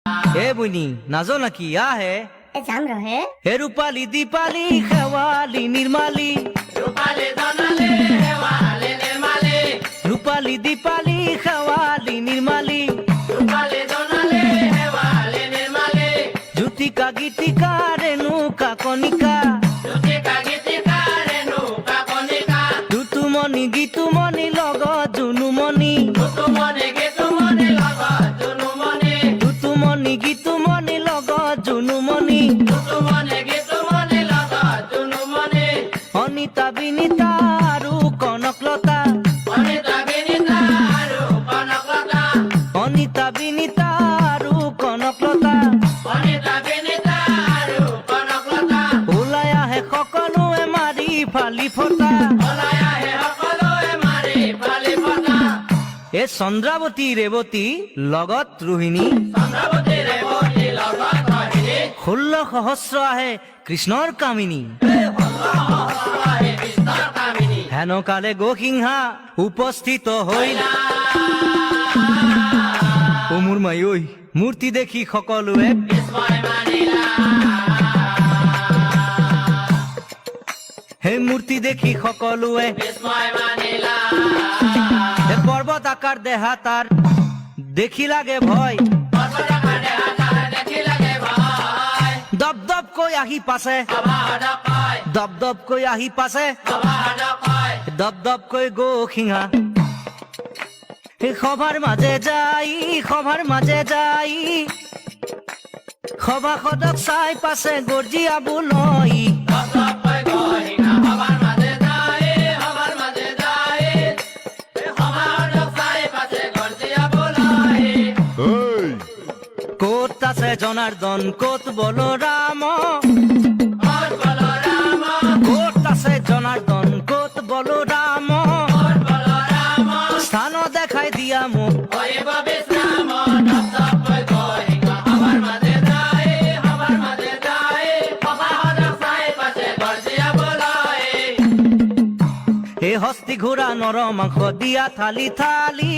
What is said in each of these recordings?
এ বুনি নাজো নাকি আহে এ যাম ৰহে হে ৰূপালী দীপালি খেৱালি নিৰ্মালি ৰূপালী দীপালি খেৱালি নির্মালি জ্যোতিকা গীতিকা রেণুকা কণিকা দুতুমণি গীতুমণি লগত জুনুমণি দুতুমণি গীতুমণি লগত জুনুমণি অনিতা বিনীতা আৰু কনকলতা অনিতা বিনীতা আৰু কনকলতা ওলাই আহে সকলোৱে মাৰি ফালি ফটা এ চন্দ্ৰাৱতী ৰেৱতী লগত ৰোহিণী 16 সহস্ৰ আহে কৃষ্ণৰ কামিনী হেনকালে গোসিংহা উপস্থিত হইল ও মোৰ মাই ঐ মূৰ্তি দেখি সকলোৱে হে মূৰ্তি দেখি সকলোৱে হে পৰ্বত আকাৰ দেহা তাৰ দেখি লাগে ভয় দপ দপ কৈ আহি পাছে দপ দপ কৈ আহি পাছে দপ দপ কৈ গোসিংহা সভাৰ মাজে যাই সভাসদক চাই পাছে গৰ্জিয়াবলৈ ক'ত আছে জনাৰ্দন ক'ত বলৰাম ক'ত আছে জনাৰ্দন ক'ত বলৰাম স্থান দেখাই দিয়া মোক এই হস্তি ঘোঁৰা নৰ মাংস দিয়া থালি থালি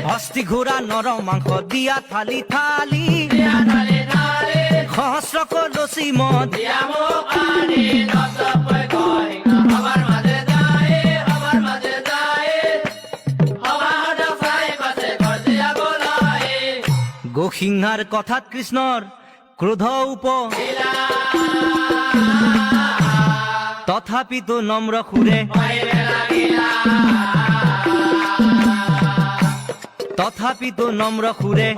হস্তি ঘোঁৰা নৰ মাংস দিয়া থালি থালি সহস্ৰ কলচি মদ গোসিংহাৰ কথাত কৃষ্ণৰ ক্ৰোধ উপ তথাপিতো নম্ৰ সুৰে তথাপিতো নম্ৰ সুৰে